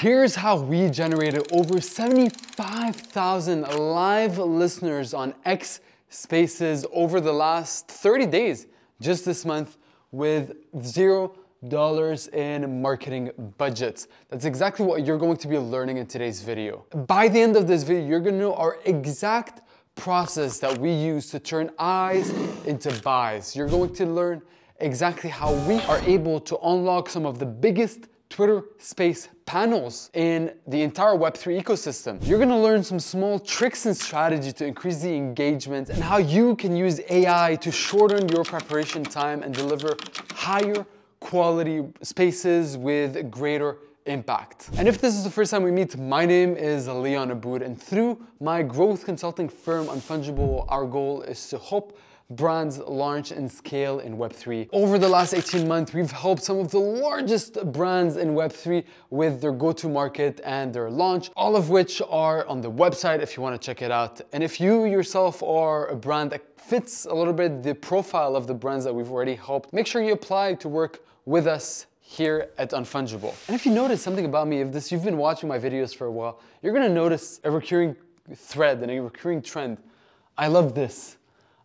Here's how we generated over 75,000 live listeners on X Spaces over the last 30 days, just this month, with $0 in marketing budgets. That's exactly what you're going to be learning in today's video. By the end of this video, you're gonna know our exact process that we use to turn eyes into buys. You're going to learn exactly how we are able to unlock some of the biggest Twitter Space panels in the entire Web3 ecosystem. You're gonna learn some small tricks and strategy to increase the engagement and how you can use AI to shorten your preparation time and deliver higher quality spaces with greater impact. And if this is the first time we meet, my name is Leon Aboud, and through my growth consulting firm Unfungible, our goal is to help brands launch and scale in Web3. Over the last 18 months, we've helped some of the largest brands in Web3 with their go-to-market and their launch, all of which are on the website if you want to check it out. And if you yourself are a brand that fits a little bit the profile of the brands that we've already helped, make sure you apply to work with us here at Unfungible. And if you notice something about me, if you've been watching my videos for a while, you're gonna notice a recurring thread and a recurring trend. I love this.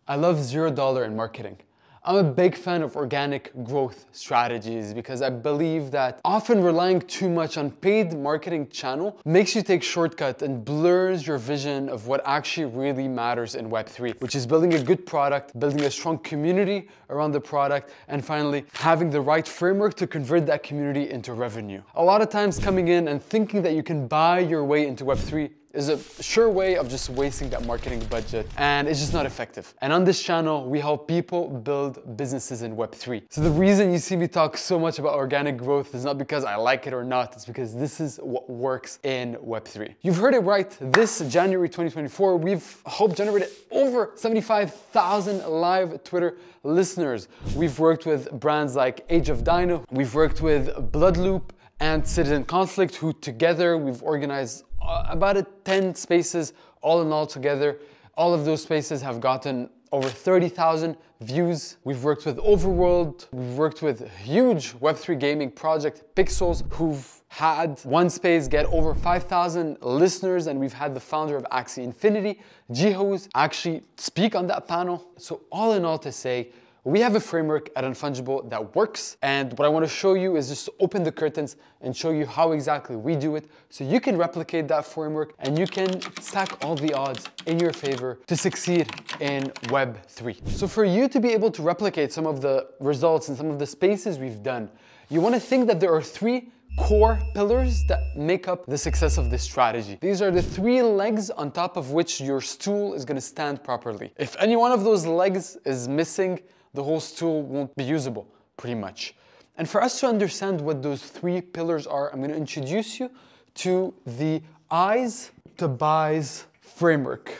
I love $0 in marketing. I'm a big fan of organic growth strategies because I believe that often relying too much on paid marketing channel makes you take shortcuts and blurs your vision of what actually really matters in Web3, which is building a good product, building a strong community around the product, and finally having the right framework to convert that community into revenue. A lot of times coming in and thinking that you can buy your way into Web3 is a sure way of just wasting that marketing budget, and it's just not effective. And on this channel, we help people build businesses in Web3. So the reason you see me talk so much about organic growth is not because I like it or not, it's because this is what works in Web3. You've heard it right, this January 2024, we've helped generate over 75,000 live Twitter listeners. We've worked with brands like Age of Dino, we've worked with Bloodloop and Citizen Conflict, who together we've organized about 10 spaces all in all together. All of those spaces have gotten over 30,000 views. We've worked with Overworld. We've worked with a huge Web3 gaming project, Pixels, who've had one space get over 5,000 listeners, and we've had the founder of Axie Infinity, Jihos, actually speak on that panel. So all in all to say, we have a framework at Unfungible that works, and what I want to show you is just open the curtains and show you how exactly we do it so you can replicate that framework and you can stack all the odds in your favor to succeed in Web3. So for you to be able to replicate some of the results and some of the spaces we've done, you want to think that there are three core pillars that make up the success of this strategy. These are the three legs on top of which your stool is going to stand properly. If any one of those legs is missing, the whole stool won't be usable, pretty much. And for us to understand what those three pillars are, I'm going to introduce you to the Eyes to Buys framework,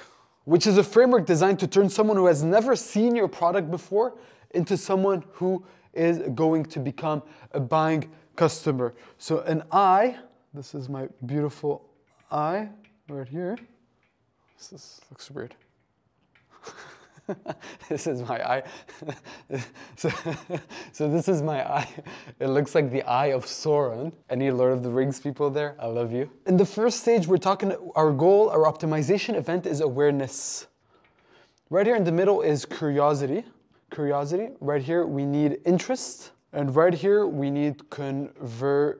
which is a framework designed to turn someone who has never seen your product before into someone who is going to become a buying customer. So an eye, this is my beautiful eye right here. This looks weird. This is my eye. so this is my eye. It looks like the eye of Sauron. Any Lord of the Rings people there? I love you. In the first stage, we're talking, our goal, our optimization event is awareness. Right here in the middle is curiosity. Curiosity. Right here, we need interest. And right here, we need conversion.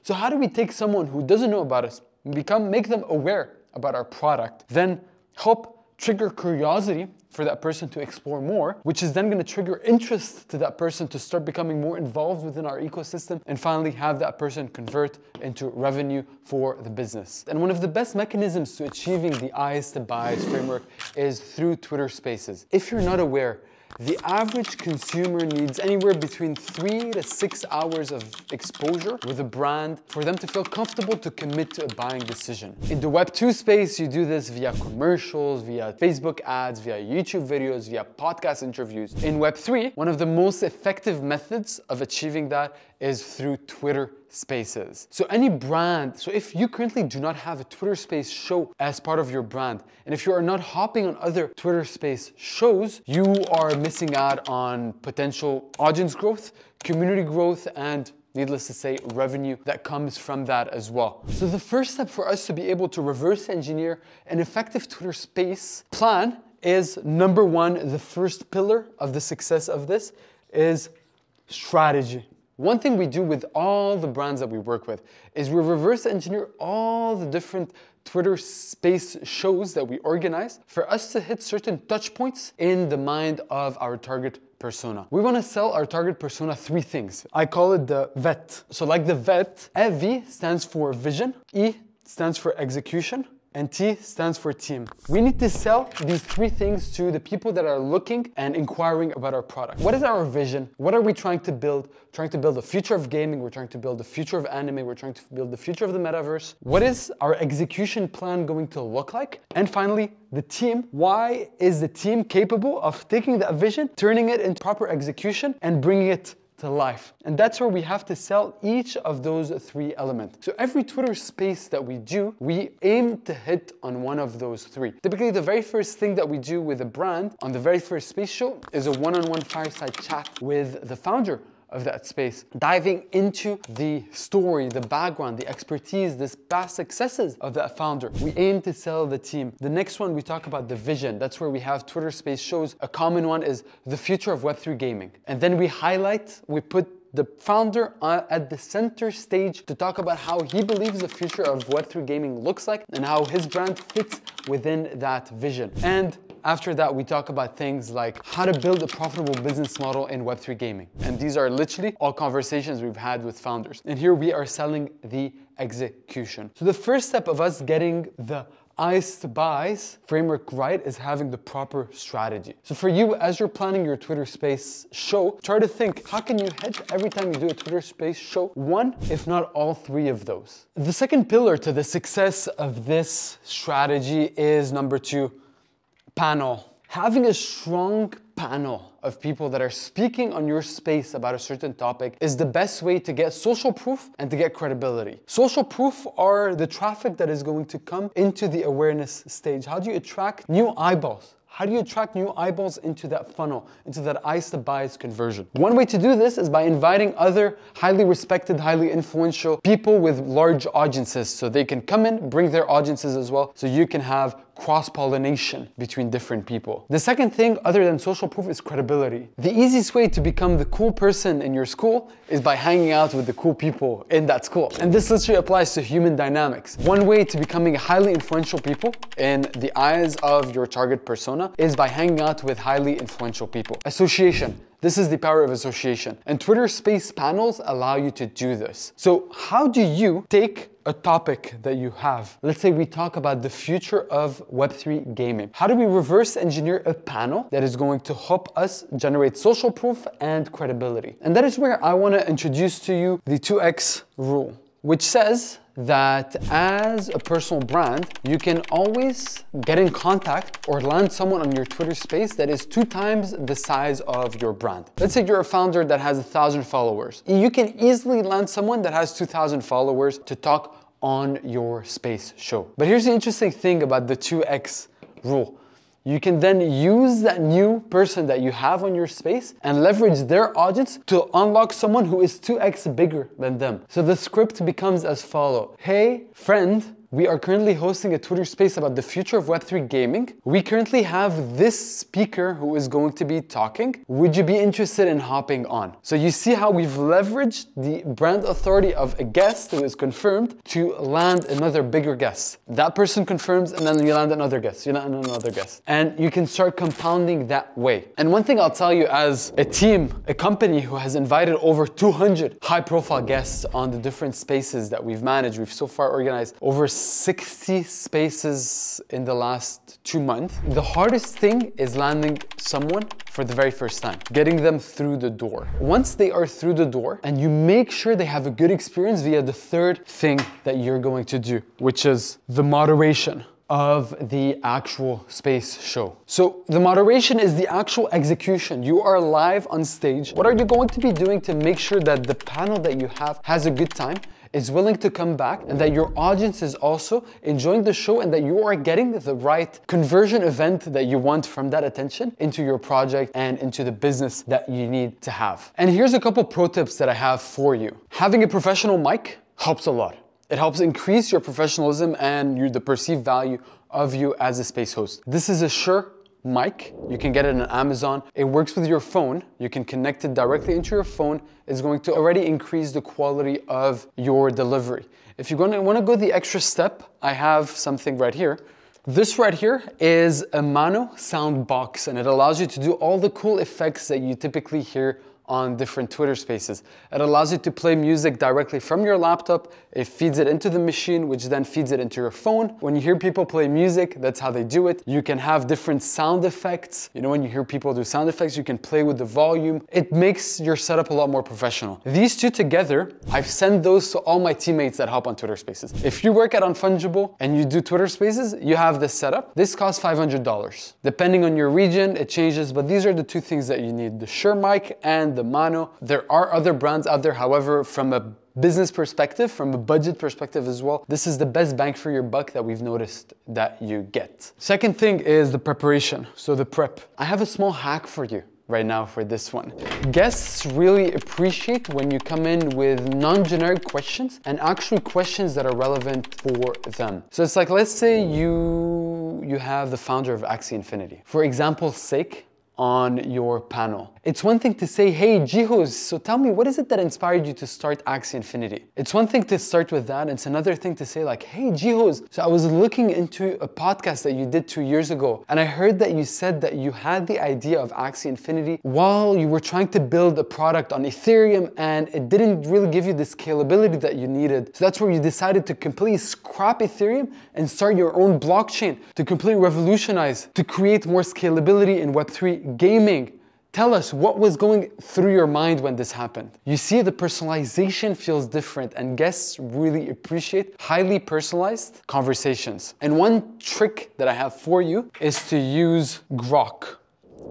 So how do we take someone who doesn't know about us, make them aware about our product, then help trigger curiosity for that person to explore more, which is then going to trigger interest to that person to start becoming more involved within our ecosystem, and finally have that person convert into revenue for the business. And one of the best mechanisms to achieving the Eyes to Buys framework is through Twitter Spaces. If you're not aware, the average consumer needs anywhere between 3 to 6 hours of exposure with a brand for them to feel comfortable to commit to a buying decision. In the Web2 space, you do this via commercials, via Facebook ads, via YouTube videos, via podcast interviews. In Web3, one of the most effective methods of achieving that is through Twitter Spaces. So if you currently do not have a Twitter Space show as part of your brand, and if you are not hopping on other Twitter Space shows, you are missing out on potential audience growth, community growth, and needless to say, revenue that comes from that as well. So the first step for us to be able to reverse engineer an effective Twitter Space plan is, number one, the first pillar of the success of this is strategy. One thing we do with all the brands that we work with is we reverse engineer all the different Twitter Space shows that we organize for us to hit certain touch points in the mind of our target persona. We want to sell our target persona 3 things. I call it the VET. So like the VET, V stands for vision, E stands for execution, and T stands for team. We need to sell these 3 things to the people that are looking and inquiring about our product. What is our vision? What are we trying to build? Trying to build the future of gaming. We're trying to build the future of anime. We're trying to build the future of the metaverse. What is our execution plan going to look like? And finally, the team. Why is the team capable of taking that vision, turning it into proper execution, and bringing it to life? And that's where we have to sell each of those 3 elements. So every Twitter Space that we do, we aim to hit on one of those 3. Typically, the very first thing that we do with a brand on the very first Space show is a one-on-one fireside chat with the founder of that space, diving into the story, the background, the expertise, the past successes of that founder. We aim to sell the team. The next one, we talk about the vision. That's where we have Twitter Space shows. A common one is the future of Web3 gaming. And then we put the founder at the center stage to talk about how he believes the future of Web3 gaming looks like and how his brand fits within that vision. And after that, we talk about things like how to build a profitable business model in Web3 gaming. And these are literally all conversations we've had with founders. And here we are selling the execution. So the first step of us getting the Eyes to Buys framework right is having the proper strategy. So for you, as you're planning your Twitter Space show, try to think, how can you hit every time you do a Twitter Space show 1, if not all 3 of those? The second pillar to the success of this strategy is number 2, panel. Having a strong panel of people that are speaking on your space about a certain topic is the best way to get social proof and to get credibility. Social proof are the traffic that is going to come into the awareness stage. How do you attract new eyeballs? How do you attract new eyeballs into that funnel, into that Eyes to Buys conversion? One way to do this is by inviting other highly respected, highly influential people with large audiences so they can come in, bring their audiences as well, so you can have cross-pollination between different people. The second thing, other than social proof, is credibility. The easiest way to become the cool person in your school is by hanging out with the cool people in that school. And this literally applies to human dynamics. One way to becoming highly influential people in the eyes of your target persona is by hanging out with highly influential people. Association. This is the power of association. And Twitter Space panels allow you to do this. So how do you take a topic that you have? Let's say we talk about the future of Web3 gaming. How do we reverse engineer a panel that is going to help us generate social proof and credibility? And that is where I want to introduce to you the 2x rule, which says that as a personal brand, you can always get in contact or land someone on your Twitter Space that is 2 times the size of your brand. Let's say you're a founder that has 1,000 followers. You can easily land someone that has 2,000 followers to talk on your space show. But here's the interesting thing about the 2x rule. You can then use that new person that you have on your space and leverage their audience to unlock someone who is 2x bigger than them. So the script becomes as follows. Hey, friend, we are currently hosting a Twitter Space about the future of Web3 gaming. We currently have this speaker who is going to be talking. Would you be interested in hopping on? So you see how we've leveraged the brand authority of a guest who is confirmed to land another bigger guest. That person confirms and then you land another guest, you land another guest. And you can start compounding that way. And one thing I'll tell you, as a team, a company who has invited over 200 high-profile guests on the different spaces that we've managed, we've so far organized over 60 spaces in the last 2 months. The hardest thing is landing someone for the very first time, getting them through the door. Once they are through the door and you make sure they have a good experience via the third thing that you're going to do, which is the moderation of the actual space show. So the moderation is the actual execution. You are live on stage. What are you going to be doing to make sure that the panel that you have has a good time, is willing to come back, and that your audience is also enjoying the show, and that you are getting the right conversion event that you want from that attention into your project and into the business that you need to have. And here's a couple pro tips that I have for you. Having a professional mic helps a lot. It helps increase your professionalism and the perceived value of you as a space host. This is a Shure mic. You can get it on Amazon. It works with your phone. You can connect it directly into your phone. It's going to already increase the quality of your delivery. If you're going to want to go the extra step, I have something right here. This right here is a mono sound box, and it allows you to do all the cool effects that you typically hear on different Twitter spaces. It allows you to play music directly from your laptop. It feeds it into the machine, which then feeds it into your phone. When you hear people play music, that's how they do it. You can have different sound effects. You know, when you hear people do sound effects, you can play with the volume. It makes your setup a lot more professional. These two together, I've sent those to all my teammates that hop on Twitter spaces. If you work at Unfungible and you do Twitter spaces, you have this setup. This costs $500. Depending on your region, it changes, but these are the two things that you need: the Shure mic and the mono. There are other brands out there, however, from a business perspective, from a budget perspective as well, this is the best bang for your buck that we've noticed that you get. Second thing is the preparation, so the prep. I have a small hack for you right now for this one. Guests really appreciate when you come in with non-generic questions and actually questions that are relevant for them. So it's like, let's say you have the founder of Axie Infinity, for example's sake, on your panel. It's one thing to say, hey, Jihos, so tell me, what is it that inspired you to start Axie Infinity? It's one thing to start with that. It's another thing to say like, hey, Jihos, so I was looking into a podcast that you did 2 years ago, and I heard that you said that you had the idea of Axie Infinity while you were trying to build a product on Ethereum, and it didn't really give you the scalability that you needed. So that's where you decided to completely scrap Ethereum and start your own blockchain to completely revolutionize, to create more scalability in Web3 gaming. Tell us what was going through your mind when this happened. You see, the personalization feels different, and guests really appreciate highly personalized conversations. And one trick that I have for you is to use Grok.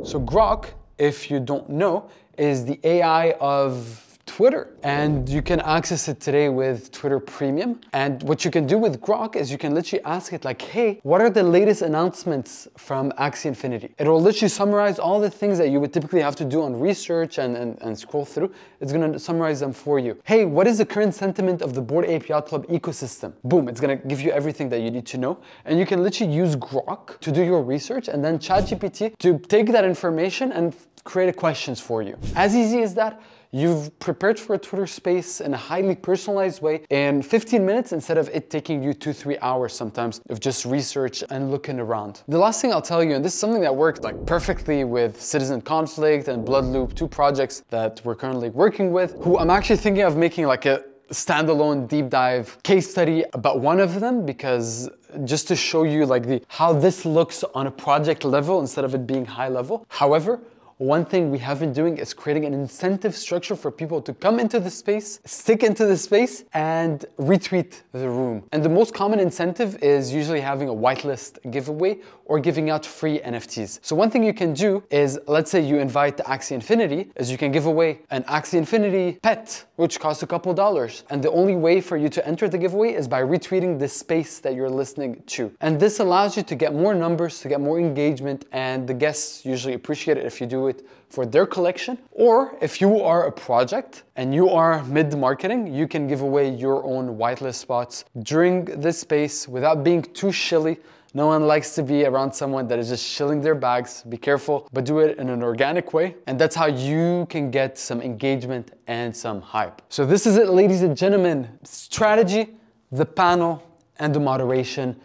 So Grok, if you don't know, is the AI of Twitter, and you can access it today with Twitter Premium. And what you can do with Grok is you can literally ask it like, hey, what are the latest announcements from Axie Infinity? It will literally summarize all the things that you would typically have to do on research and scroll through. It's gonna summarize them for you. Hey, what is the current sentiment of the Bored Ape Yacht Club ecosystem? Boom, it's gonna give you everything that you need to know. And you can literally use Grok to do your research, and then ChatGPT to take that information and create questions for you. As easy as that. You've prepared for a Twitter space in a highly personalized way in 15 minutes instead of it taking you 2-3 hours sometimes of just research and looking around. The last thing I'll tell you, and this is something that worked like perfectly with Citizen Conflict and Bloodloop, 2 projects that we're currently working with, who I'm actually thinking of making like a standalone deep dive case study about one of them, because just to show you like how this looks on a project level instead of it being high level. However, one thing we have been doing is creating an incentive structure for people to come into the space, stick into the space, and retweet the room. And the most common incentive is usually having a whitelist giveaway or giving out free NFTs. So one thing you can do is, let's say you invite the Axie Infinity, is you can give away an Axie Infinity pet, which costs a couple dollars. And the only way for you to enter the giveaway is by retweeting the space that you're listening to. And this allows you to get more numbers, to get more engagement, and the guests usually appreciate it if you do it for their collection. Or if you are a project and you are mid-marketing, you can give away your own whitelist spots during this space without being too shilly. No one likes to be around someone that is just shilling their bags. Be careful, but do it in an organic way. And that's how you can get some engagement and some hype. So this is it, ladies and gentlemen. Strategy, the panel, and the moderation.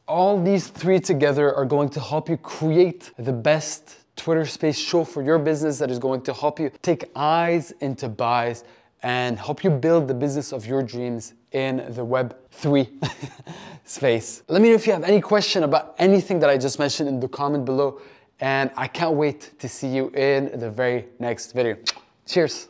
All these 3 together are going to help you create the best Twitter space show for your business that is going to help you take eyes into buys and help you build the business of your dreams in the Web3 space. Let me know if you have any question about anything that I just mentioned in the comment below, and I can't wait to see you in the very next video. Cheers.